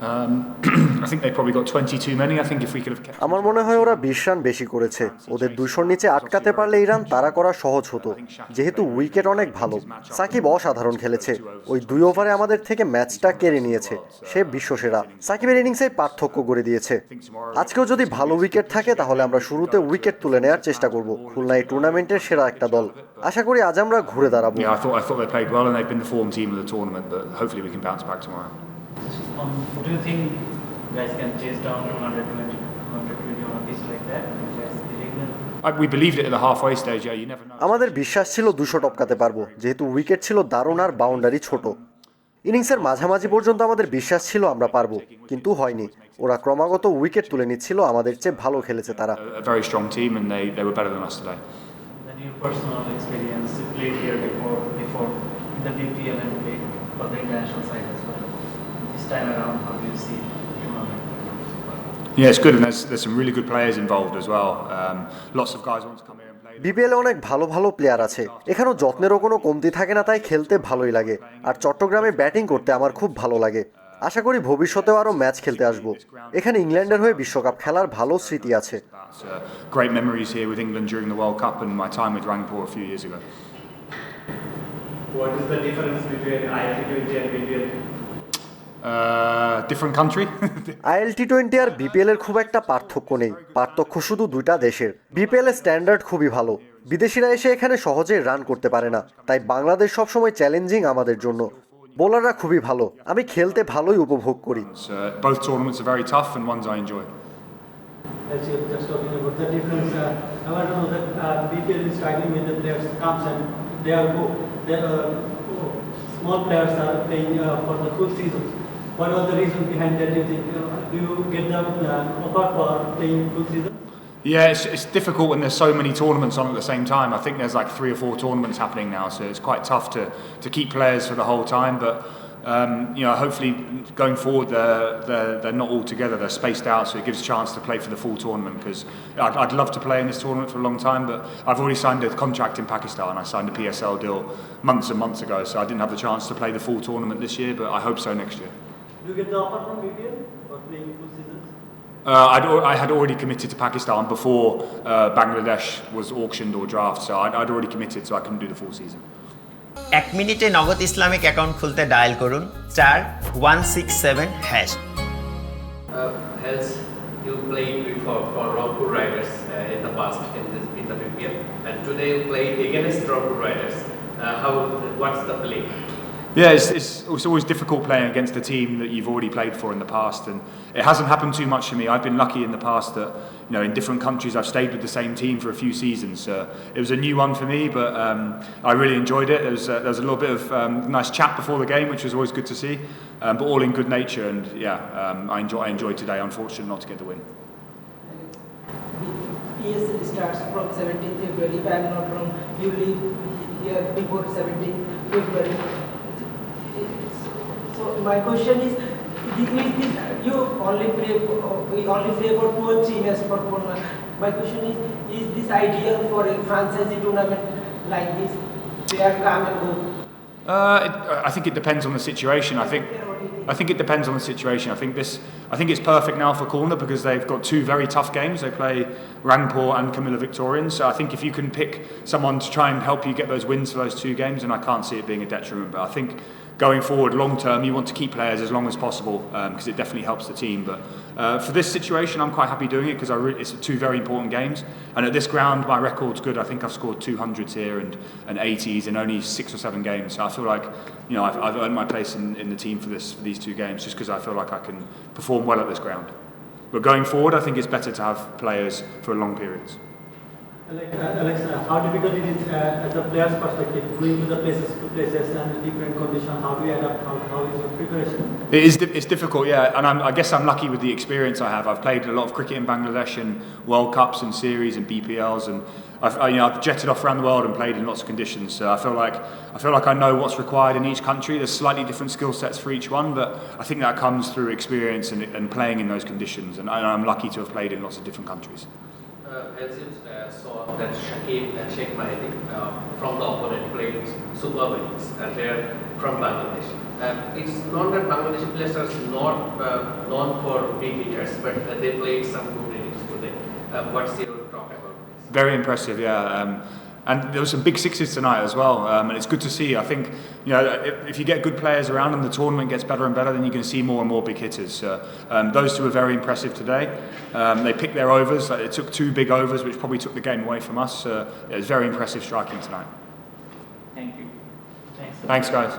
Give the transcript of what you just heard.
I think they probably got 20 too many. I think if we could have kept... আমার মনে হয় ওরা 20 run বেশি করেছে। ওদের 200-র নিচে আটকাতে পারলে এই রান তাড়া করা সহজ হতো, যেহেতু উইকেট অনেক ভালো। সাকিব অসাধারণ খেলেছে, ওই 2 ওভারে আমাদের থেকে ম্যাচটা কেড়ে নিয়েছে। সে বিশ্বসেরা। সাকিবের ইনিংসে পার্থক্য গড়ে দিয়েছে। আজকেও যদি ভালো উইকেট থাকে তাহলে আমরা শুরুতে উইকেট তুলে নেওয়ার চেষ্টা করব। খুলনা এই টুর্নামেন্টের সেরা একটা দল। আশা করি আজ আমরা ঘুরে দাঁড়াবো। Yeah, I thought they played well and they've been the form team of the tournament, but hopefully we can bounce back tomorrow. What do you think guys can chase down to 120 on a pitch like that? We believed it at the halfway stage. Yeah, you never know. আমাদের বিশ্বাস ছিল 200 টপকাতে পারবো, যেহেতু wicket ছিল দারুণ আর boundary ছোট। ইনিংসের মাঝামাঝি পর্যন্ত আমাদের বিশ্বাস ছিল আমরা পারবো, কিন্তু হয়নি। ওরা ক্রমাগত উইকেট তুলে নিচ্ছিল, আমাদের চেয়ে ভালো খেলেছে তারা। A very strong team and they were better than us today. Then your personal experience, you played here before in the BPL and played for the international side as well. This time around, how do you see the tournament? Yeah, it's good and there's some really good players involved as well. Lots of guys want to come here and play. বিপিএলে অনেক ভালো ভালো player আছে, এখানেও যত্নেরও কোনো কমতি থাকে না, তাই খেলতে ভালোই লাগে। আর চট্টগ্রামে ব্যাটিং করতে আমার খুব ভালো লাগে। আশা করি ভবিষ্যতেও আরও ম্যাচ খেলতে আসবো। এখানে ইংল্যান্ডের হয়ে বিশ্বকাপ খেলার ভালো স্মৃতি আছে। Great memories here with England during the World Cup and my time with Rangpur a few years ago. What is the difference between ILT20 and BPL? Different country. ILT20 R BPL এর খুব একটা পার্থক্য নেই, পার্থক্য শুধু দুইটা দেশের। BPL এর স্ট্যান্ডার্ড খুবই ভালো, বিদেশিরা এসে এখানে সহজে রান করতে পারে না, তাই বাংলাদেশ সবসময় চ্যালেঞ্জিং আমাদের জন্য। বোলাররা খুবই ভালো, আমি খেলতে ভালোই উপভোগ করি। Both tournaments are very tough and ones I enjoy. As you're just talking about the difference, I want to know that BPL is struggling with the players comes and they are small players are playing for the full season. What was the reason behind that? Do you get them offer for playing full season? Yeah, it's difficult when there's so many tournaments on at the same time. I think there's like 3 or 4 tournaments happening now, so it's quite tough to keep players for the whole time. But hopefully going forward they're not all together. They're spaced out, so it gives a chance to play for the full tournament. Because I'd love to play in this tournament for a long time, but I've already signed a contract in Pakistan. I signed a PSL deal months and months ago, so I didn't have the chance to play the full tournament this year. But I hope so next year. Do you get the offer from BPL for playing full seasons? I had already committed to Pakistan before Bangladesh was auctioned or drafted, so I'd already committed, so I couldn't do the full season. 1 মিনিটে নগদ Islamic account খুলতে dial করুন *167#. As you played before for Rampur Riders in the past in the BPL, and today you played against Rampur Riders. What's the feeling? Yeah, it's always difficult playing against a team that you've already played for in the past, and it hasn't happened too much for me. I've been lucky in the past that in different countries I've stayed with the same team for a few seasons. It was a new one for me, but I really enjoyed it. There was a little bit of nice chat before the game, which was always good to see, but all in good nature. And yeah, I enjoyed today. Unfortunate not to get the win. PSL starts from 17th February. If I am not wrong, you leave here before 17th February. So my question is this you only play for 2 or 3 matches for Khulna? My question is this ideal for a franchisee tournament like this? Player come and go. I think it depends on the situation. I think it depends on the situation. I think it's perfect now for Khulna because they've got 2 very tough games. They play Rangpur and Camilla Victorians. So I think if you can pick someone to try and help you get those wins for those 2 games, then I can't see it being a detriment. But I think going forward, long term, you want to keep players as long as possible because it definitely helps the team. But for this situation, I'm quite happy doing it because it's 2 very important games. And at this ground, my record's good. I think I've scored 200s here and 80s in only 6 or 7 games. So I feel like I've earned my place in the team for these 2 games just because I feel like I can perform well at this ground. But going forward, I think it's better to have players for long periods. Alex, how difficult it is as a player's perspective, going to the places and different conditions? How do you adapt? How is your preparation? It's difficult, yeah, and I guess I'm lucky with the experience I have. I've played a lot of cricket in Bangladesh and World Cups and series and BPLs, and I've jetted off around the world and played in lots of conditions. So I feel like I know what's required in each country. There's slightly different skill sets for each one, but I think that comes through experience and playing in those conditions. And I'm lucky to have played in lots of different countries. As you saw that Shakib and Sheikh Mahdi from the opponent played super innings and they're from Bangladesh. It's not that Bangladeshi players are not known for big hitters, but they played some good innings today. What's your talk about this? Very impressive, yeah. And there were some big sixes tonight as well, and it's good to see. I think, you know, if you get good players around and the tournament gets better and better, then you can see more and more big hitters. Those two were very impressive today. They picked their overs. They took 2 big overs, which probably took the game away from us. It was very impressive striking tonight. Thank you. Thanks, guys.